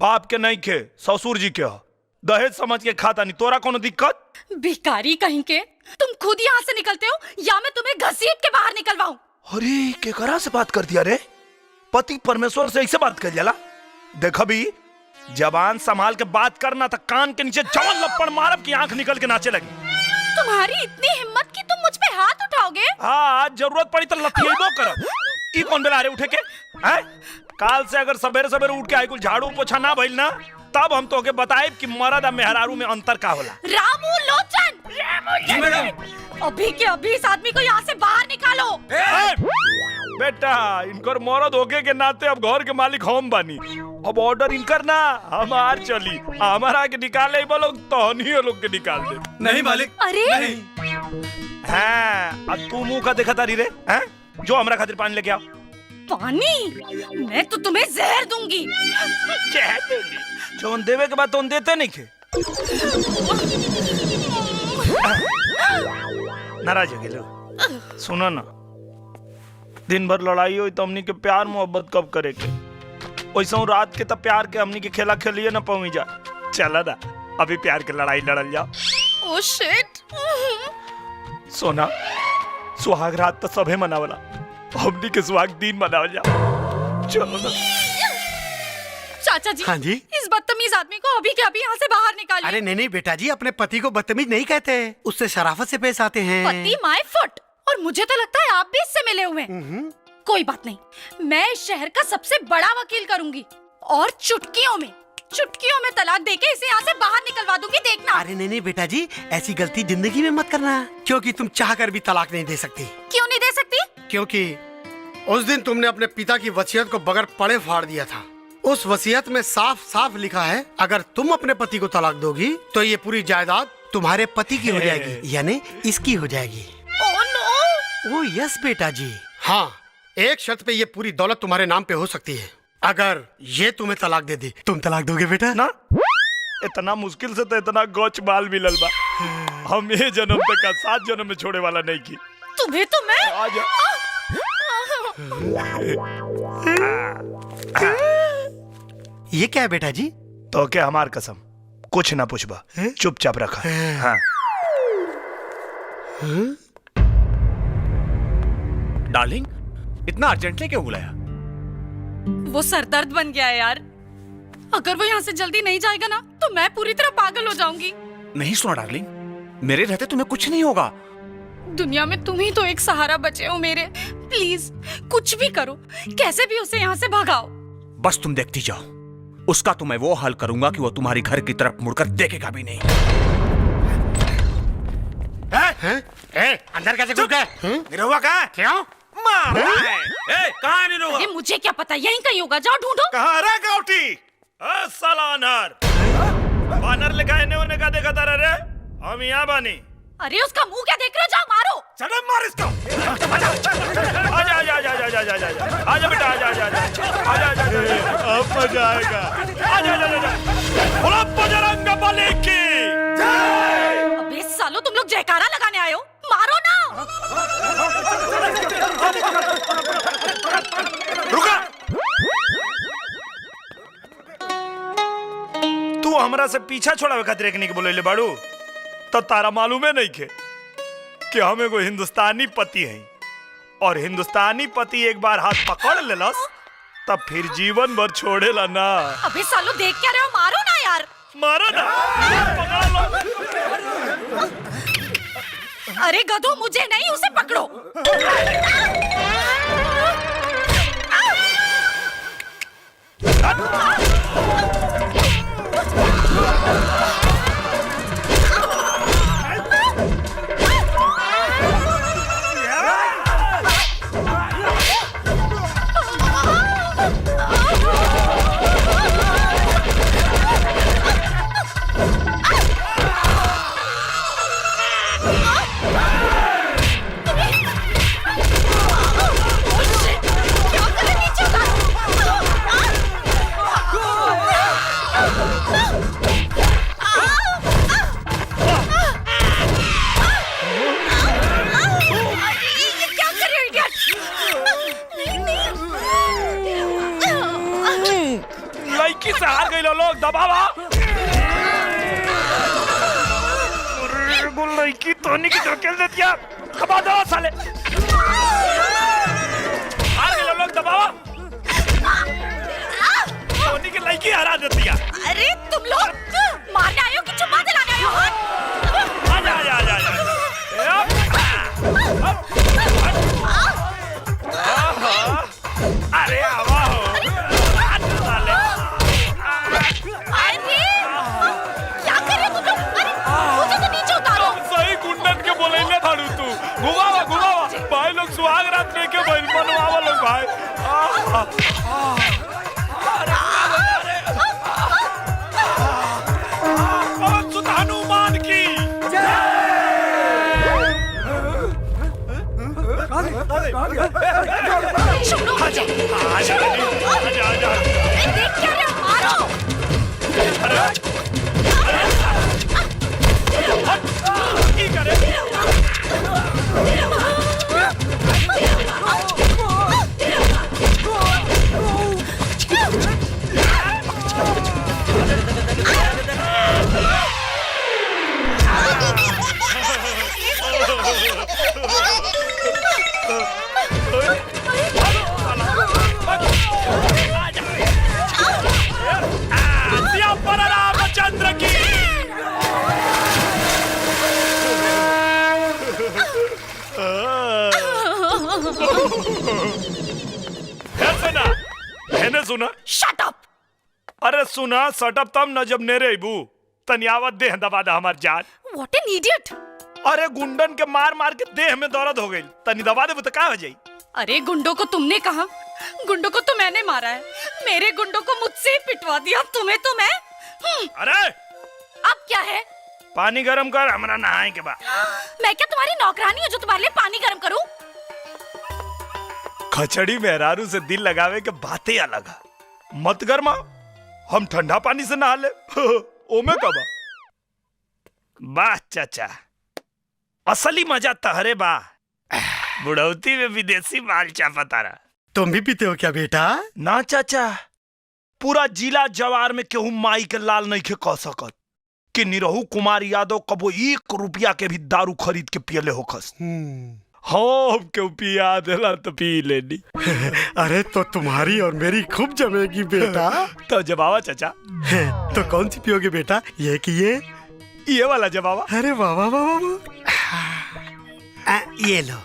बाप के नहीं खे, ससुर जी के हो। दहेज समझ के खाता नहीं, तोरा कोनो दिक्कत? भिखारी कहीं के, तुम खुद यहाँ से निकलते हो या मैं तुम्हें घसीट के बाहर निकलवाऊं? अरे केकरा से बात कर दिया रे? पति परमेश्वर से ऐसे बात कर जाला? देख भी जबान संभाल के बात करना था, कान के नीचे जवन लपड़ मारब की आंख निकल के नाचे लगी। तुम्हारी इतनी हिम्मत कि तुम मुझ पे हाथ उठाओगे? हाँ, जरूरत पड़ी तो लथियेबो करब। ई कौन बेला रे उठे के? हैं? काल से अगर सवेरे सवेरे उठ के आई कुल झाड़ू पोछा ना भइल ना, तब हम तोके बताएब कि मर्द आ मेहरारू में अंतर का होला। रामू लोचन! जी मैडम। अभी के अभी इस आदमी को यहाँ से बाहर निकालो। बेटा, इनकर मर्द होके के नाते अब घर के मालिक हम बानी। अब ऑर्डर इनकर ना हमार चली। हमारा के निकाले बोलो तो नहीं लोग के निकाल दे। नहीं मालिक। अरे हाँ, अब तू मुंह का देखा तारी रे? हैं? जो हमरा खातिर पानी लेके आओ। पानी? मैं तो तुम्हें जहर दूंगी। जहर दूंगी? जोन देवे के बाद तो देते नहीं खे। नाराज हो गेलो? सुनो ना, दिन भर लड़ाई हुई तो हमनी के प्यार मोहब्बत कब करे के? वैसे रात के तब प्यार के हमनी के खेला खेलिए ना पहुंच जा। चला ना, अभी प्यार के लड़ाई लड़ल जाओ। Oh shit. सोना, सुहाग रात तो सबे मनावला, हमनी के सुहाग दिन मनावल जाओ। चलो ना। चाचा जी, हाँ जी? इस बदतमीज आदमी को अभी के अभी यहाँ से बाहर निकालिए। अरे नहीं बेटा जी, अपने पति को बदतमीज नहीं कहते, उससे शराफत से पेश आते हैं। पति माय फुट। और मुझे तो लगता है आप भी इससे मिले हुए हैं। कोई बात नहीं, मैं इस शहर का सबसे बड़ा वकील करूंगी और चुटकियों में तलाक देके इसे यहाँ से बाहर निकलवा दूंगी, देखना। अरे नहीं बेटा जी, ऐसी गलती जिंदगी में मत करना, क्योंकि तुम चाहकर भी तलाक नहीं दे सकती। क्यों नहीं दे सकती? क्योंकि उस दिन तुमने अपने पिता की वसीयत को बगैर पढ़े फाड़ दिया था। उस वसीयत में साफ साफ लिखा है, अगर तुम अपने पति को तलाक दोगी तो ये पूरी जायदाद तुम्हारे पति की हो जाएगी, यानी इसकी हो जाएगी। Oh no! ओह यस बेटा जी। हाँ, एक शर्त पे ये पूरी दौलत तुम्हारे नाम पे हो सकती है। अगर ये तुम्हें तलाक दे दी, तुम तलाक दोगे बेटा? ना, इतना मुश्किल से तो इतना गोच माल मिलल बा, हम ये जन्म तक का 7 जन्म में छोड़े वाला नहीं की। तुम्हें तो मैं आजा। ये क्या है बेटा जी? तो क्या, हमार कसम कुछ ना पूछबा, चुपचाप रखा। हाँ। डार्लिंग, इतना अर्जेंटली क्यों बुलाया? वो सरदर्द बन गया है यार। अगर वो यहाँ से जल्दी नहीं जाएगा ना तो मैं पूरी तरह पागल हो जाऊंगी। नहीं सुना डार्लिंग, मेरे रहते तुम्हें कुछ नहीं होगा। दुनिया में तुम ही तो एक सहारा बचे हो मेरे। प्लीज कुछ भी करो, कैसे भी उसे यहाँ से भगाओ। बस तुम देखती जाओ, उसका तो मैं वो हाल करूंगा कि वो तुम्हारी घर की तरफ मुड़कर देखेगा भी नहीं। अंदर कैसे घुस गए? निरहुआ कहाँ है? क्यों? कहाँ है निरहुआ? अरे मुझे क्या पता, यहीं कहीं होगा, जाओ ढूंढो। कहाँ रह गाउटी? साला अनहर। बानर लिखा है ने का देखा तारा रे? हम यहाँ बानी। अरे उसका मुंह क्या देख रहे हो, जाओ मारो। चलो मार इसको। आजा आजा आजा आजा आजा आजा आजा बेटा, आजा आजा आजा आजा आजा, अब मजा आएगा। आजा आजा आजा, बोलो बजरंग बली की जय। अबे सालो, तुम लोग जयकारा लगाने आए हो, मारो ना। रुका। तू हमरा से पीछा छोड़ावे खातिर एकनी के बोले बाड़ू, तो तारा मालूम है नहीं के कि हम एगो हिंदुस्तानी पति हैं, और हिंदुस्तानी पति एक बार हाथ पकड़ लेलस तब फिर जीवन भर छोड़ेला ना। अबे सालो, देख क्या रहे हो, मारो ना यार। मारो ना, पकड़ लो। अरे गधो, मुझे नहीं, उसे पकड़ो। तुम्हें गई लोग, दबावा। अरे गुल लड़की तोनी की धकेल देती है, दबा दो साले। आ गए लोग, दबावा। तोनी की लड़की हरा देती है। अरे तुम लोग मारने आए हो कि चुम्मा दिलाने आए हो? आजा आजा आजा आजा। अरे आवा हो। साले। अरे क्या कर रहे हो तुम लोग? अरे मुझे तो नीचे उतारो। सही गुंडन के बोलेले भाड़ू तू। घुमावा घुमावा। भाई लोग सुहाग रात लेके भाई बनवावा लोग भाई। हनुमान की शुक्र आजा आजा आजा आजा। देख क्या रहे हो? मारो। अरे की करे? रामचंद्र की सुना मैंने सुना। Shut up. अरे सुना सटअप तब न जब नेरे इबू तनियावत देह दबा दा हमार जान। What an idiot. अरे गुंडन के मार मार के देह में दर्द हो गई, तनी दबा दे तो का हो जाई। अरे गुंडों को तुमने कहा, गुंडों को तो मैंने मारा है। मेरे गुंडों को मुझसे ही पिटवा दिया, तुम्हें तो मैं। अरे अब क्या है? पानी गरम कर, हमरा नहाए के बाद। मैं क्या तुम्हारी नौकरानी हूँ जो तुम्हारे लिए पानी गरम करूँ? खचड़ी मेहरारू से दिल लगावे के बातें अलग है। मत गरमा, हम ठंडा पानी से नहा ले। ओमे कबा वाह चाचा, असली मजा तहरे बा। बुढ़ौती में विदेशी माल चापता रहा। तुम भी पीते हो क्या बेटा? ना चाचा, पूरा जिला जवार में केहू माई के लाल नहीं के कह सकत कि निरहू कुमार यादव कबो 1 रुपया के भी दारू खरीद के पियले होखस। हाँ क्यों पिया देला तो पी लेनी। अरे तो तुम्हारी और मेरी खूब जमेगी बेटा। तो जवाबा चाचा। तो कौन सी पियोगे बेटा, ये कि ये वाला जवाबा। अरे वाह वाह वाह वाह। ये लो।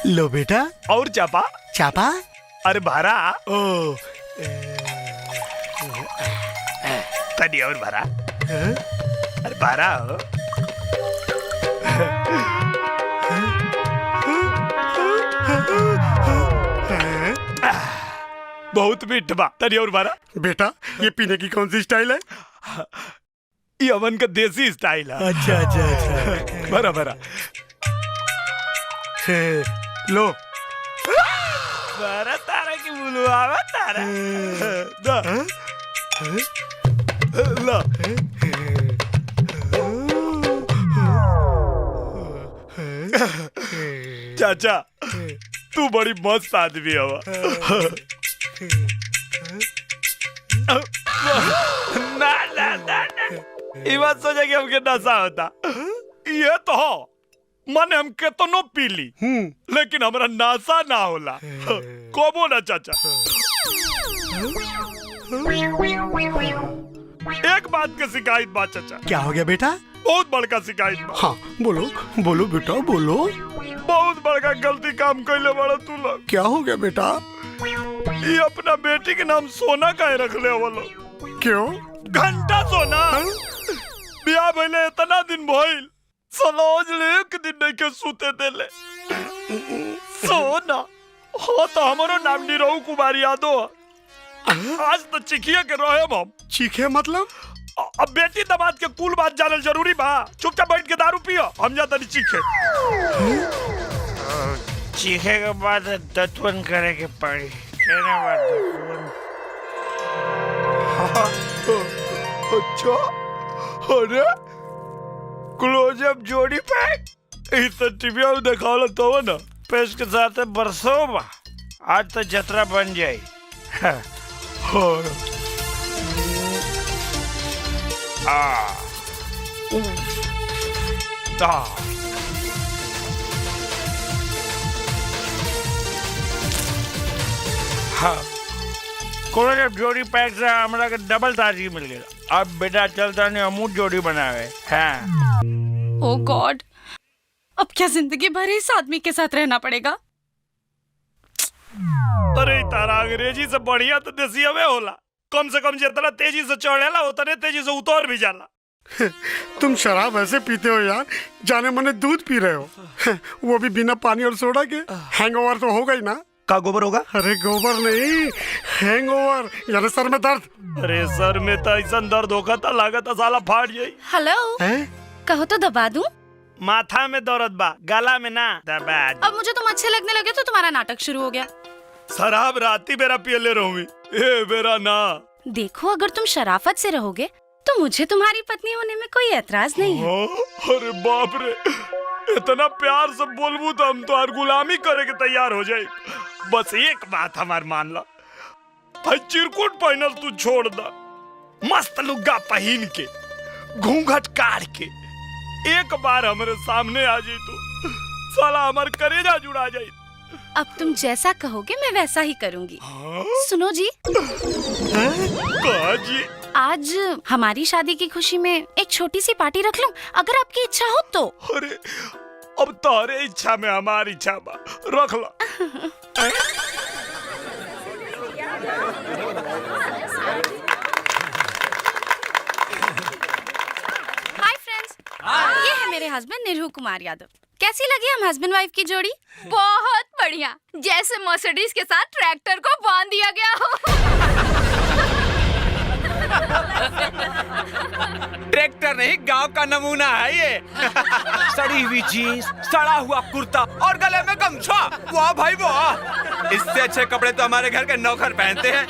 लो बेटा। और चापा? चापा? अरे भारा। ओ तनी और भारा। अरे भारा हो। बहुत मीठ बा, तनी और भारा। बेटा ये पीने की कौन सी स्टाइल है? ये अमन का देसी स्टाइल है। अच्छा अच्छा अच्छा। भरा भरा। लो। भरा तारा की बुलवावा तारा। दा। ला। चाचा तू बड़ी मस्त आदमी हवा। ना ना ना ये बात सोचा कि हमके नशा होता। ये तो हो माने हम केतनो पीली लेकिन हमरा नशा ना होला। कबो ना चाचा। एक बात के शिकायत बा चाचा। क्या हो गया बेटा? बहुत बड़का शिकायत बा। हाँ बोलो बोलो बेटा बोलो। बहुत बड़का गलती काम कैले बड़ा तू लोग। क्या हो गया बेटा? ये अपना बेटी के नाम सोना काहे रख ले वालो? क्यों? घंटा सोना। ब्याह भइले इतना दिन भइल, सलोज ले एक दिन नहीं के सूते देले। सोना हो तो हमारो नाम निरहू कुमार यादव। आज तो चिखिया के रहे हम। चीखे मतलब? अब बेटी दमाद के कुल बात जानल जरूरी बा। चुपचाप बैठ के दारू पियो, हम जाता नहीं चीखे। चीखे के बाद दत्वन करे के पड़ी। अच्छा अरे क्लोजअप जोड़ी पैक इस टीवीया में दिखावला तो ना पेश के साथ बरसों बा। आज तो जतरा बन जाई। और हाँ कोनो जब जोड़ी पैक से हमरा के डबल ताजगी मिल गया। अब बेटा चलता नहीं अमूल जोड़ी बनावे। हाँ ओह गॉड, अब क्या जिंदगी भर इस आदमी के साथ रहना पड़ेगा? अरे तारा अंग्रेजी से बढ़िया तो देसी में होला। कम से कम जितना तेजी से चढ़ेला उतने तेजी से उतर भी जाला। तुम शराब ऐसे पीते हो यार, जाने मने दूध पी रहे हो, वो भी बिना पानी और सोडा के। हैंगओवर तो होगा ही ना। का गोबर होगा? अरे गोबर नहीं, हैंगओवर यानी सर में दर्द। अरे सर में तो ऐसा दर्द होगा तो लागत साला फाट जाई। हेलो, कहो तो दबा दूं? माथा में दर्द बा, गला में ना। दबा। अब मुझे तुम अच्छे लगने लगे तो तुम्हारा नाटक शुरू हो गया। शराब राती बेरा पिए ले रहूंगी, ए बेरा ना। देखो, अगर तुम शराफत से रहोगे तो मुझे तुम्हारी पत्नी होने में कोई ऐतराज नहीं है। अरे बाप रे, इतना प्यार से बोलबू तो हम तो हर गुलामी करे के तैयार हो जाए। बस एक बात हमार मान ला, भाई चिरकुट पहनल तू छोड़ दा, मस्त लुग्गा पहन के घूंघट काट के एक बार हमारे सामने आ जाई तो साला हमार करेजा जुड़ा जाए। अब तुम जैसा कहोगे मैं वैसा ही करूंगी। सुनो जी, कहा जी? आज हमारी शादी की खुशी में एक छोटी सी पार्टी रख लूं, अगर आपकी इच्छा हो तो। अरे अब तारे इच्छा में हमारी इच्छा बा, रख ला। हाय फ्रेंड्स, ये है मेरे हस्बैंड निरहू कुमार यादव। कैसी लगी हम हस्बैंड वाइफ की जोड़ी? बहुत बढ़िया, जैसे मर्सिडीज के साथ ट्रैक्टर को बांध दिया गया हो। ट्रैक्टर नहीं, गांव का नमूना है ये। सड़ी हुई जीन्स, सड़ा हुआ कुर्ता और गले में गमछा, वाह भाई वाह। इससे अच्छे कपड़े तो हमारे घर के नौकर पहनते हैं।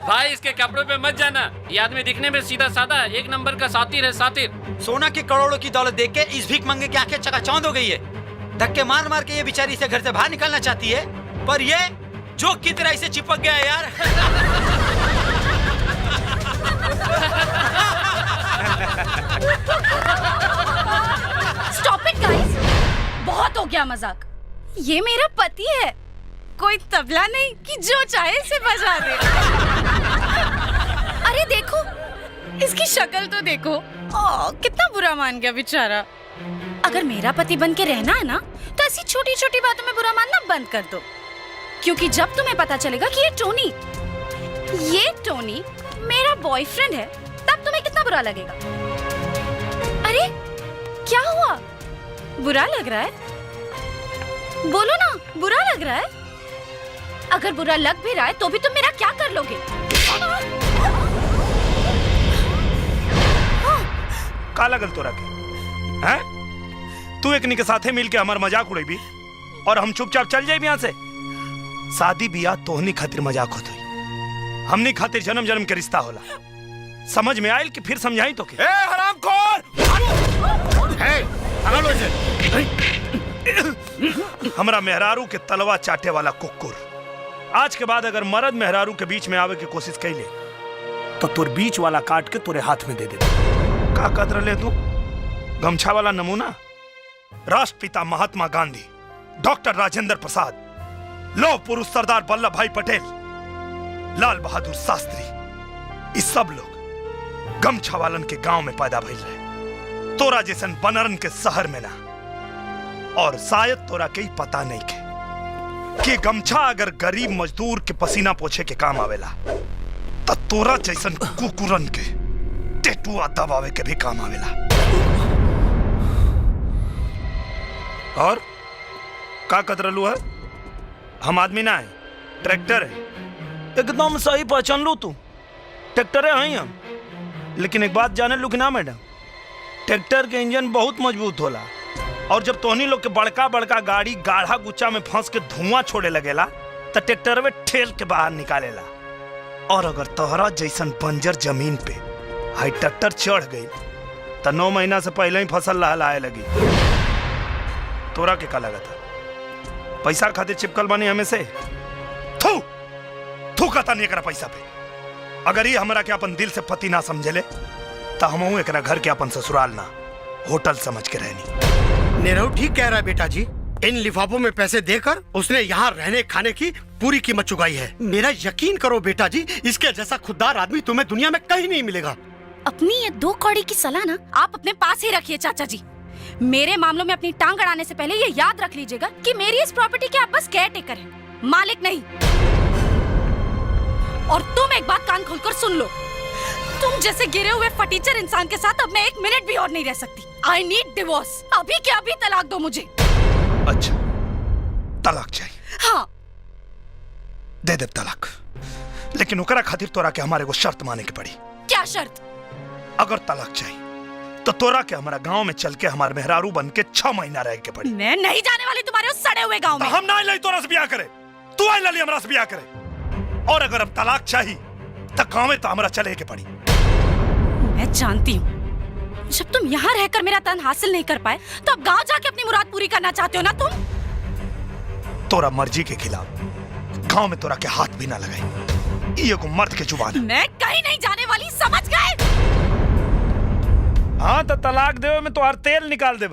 भाई इसके कपड़ों पे मत जाना, ये आदमी दिखने में सीधा साधा एक नंबर का सातिर है, सातिर। सोना की करोड़ों की दौलत देख के इस भीख मंगे की आंखें चकाचौंध हो गई है। धक्के मार मार के ये बेचारी इसे घर से बाहर निकालना चाहती है, पर ये जोक की तरह इसे चिपक गया है यार। स्टॉप इट गाइस, बहुत हो गया मजाक। ये मेरा पति है, कोई तबला नहीं कि जो चाहे इसे बजा दे। अरे देखो, इसकी शक्ल तो देखो, कितना बुरा मान गया बेचारा। अगर मेरा पति बन के रहना है ना, तो ऐसी छोटी छोटी बातों में बुरा मानना बंद कर दो, क्योंकि जब तुम्हें पता चलेगा कि ये टोनी मेरा बॉयफ्रेंड है, तब तुम्हें कितना बुरा लगेगा। अरे क्या हुआ, बुरा लग रहा है? बोलो ना, बुरा लग रहा है? अगर बुरा लग भी रहा है तो भी तुम मेरा क्या कर लोगे? का लगल तोरा के? हैं? तू एकनी के साथे मिल के हमार मजाक उड़ेबी और हम चुपचाप चल जाए यहाँ से? शादी बियाह तोहनी खातिर मजाक होत हुई, हमनी खातिर जन्म जन्म के रिश्ता होला। समझ में आयल कि फिर समझाई तो के? हरामखोर! हमरा मेहरारू के तलवा चाटे वाला कुकुर, आज के बाद अगर मर्द मेहरारू के बीच में आवे की कोशिश कैले तो तोर बीच वाला काट के तोरे हाथ में दे दे। का कदर ले तू? गमछा वाला नमूना? राष्ट्रपिता महात्मा गांधी, डॉक्टर राजेंद्र प्रसाद, लौह पुरुष सरदार वल्लभ भाई पटेल, लाल बहादुर शास्त्री, इस सब लोग गमछा वालन के गांव में पैदा भइल रहे। तोरा जैसन बनरन के शहर में ना। और शायद तोरा के पता नहीं के कि गमछा अगर गरीब मजदूर के पसीना पोछे के काम आवेला, तो तोरा जैसन कुकुरन के टेटुआ दबावे के भी काम आवेला। और का कतरलू है? हम आदमी ना है, ट्रैक्टर है। एकदम सही पहचान लू तू, ट्रैक्टर है हम। लेकिन एक बात जाने लू कि ना मैडम, ट्रैक्टर के इंजन बहुत मजबूत होला, और जब तोहनी लोग के बड़का बड़का गाड़ी गाढ़ा गुच्चा में फंस के धुआं छोड़े लगेला तो ट्रैक्टर में ठेल के बाहर निकालेला। और अगर तोहरा जैसन बंजर जमीन पे हाई ट्रैक्टर चढ़ गई तो 9 महीना से पहले ही फसल लहलाए लगी। तोरा के का लगा था? पैसा खातिर चिपकल बानी हमें से। थू थू कहता नहीं एकरा पैसा पे। अगर ये हमरा के अपन दिल से पति ना समझेले तो हम एकरा घर के अपन ससुराल ना होटल समझ के रहनी। नेहरू ठीक कह रहा है बेटा जी। इन लिफाफों में पैसे देकर उसने यहाँ रहने खाने की पूरी कीमत चुकाई है। मेरा यकीन करो बेटा जी, इसके जैसा खुददार आदमी तुम्हें दुनिया में कहीं नहीं मिलेगा। अपनी ये 2 कौड़ी की सलाह ना आप अपने पास ही रखिए चाचा जी। मेरे मामलों में अपनी टांग अड़ाने से पहले ये याद रख लीजिएगा कि मेरी इस प्रॉपर्टी के आप बस केयर टेकर हैं, मालिक नहीं। और तुम एक बात कान खोलकर सुन लो, तुम जैसे गिरे हुए फटीचर इंसान के साथ अब मैं 1 मिनट भी और नहीं रह सकती। I need divorce. अभी के अभी तलाक दो मुझे। अच्छा तलाक चाहिए? हाँ दे दे तलाक, लेकिन ओकरा खातिर तोरा के हमारे को शर्त माने की पड़ी। क्या शर्त? अगर तलाक चाहिए तो तोरा के हमारा गांव में चल के हमारे मेहरारू बन के 6 महीना रह के पड़ी। मैं नहीं जाने वाली तुम्हारे उस सड़े हुए गांव में। तो हम ना ले तोरा से ब्याह करे, तू आई लली हमरा से ब्याह करे। और अगर अब तलाक चाहिए तो गांव में तो हमरा चले के पड़ी। मैं जानती हूँ जब तुम यहाँ रहकर मेरा तन हासिल नहीं कर पाए तो अब गांव जाके अपनी मुराद पूरी करना चाहते हो ना तुम। तोरा मर्जी के खिलाफ गांव में तोरा के हाथ भी ना लगाई। ये को मर्द के जुबान है। मैं कहीं नहीं जाने वाली, समझ गए? हाँ तो तलाक देवे में तो हर तेल निकाल देव।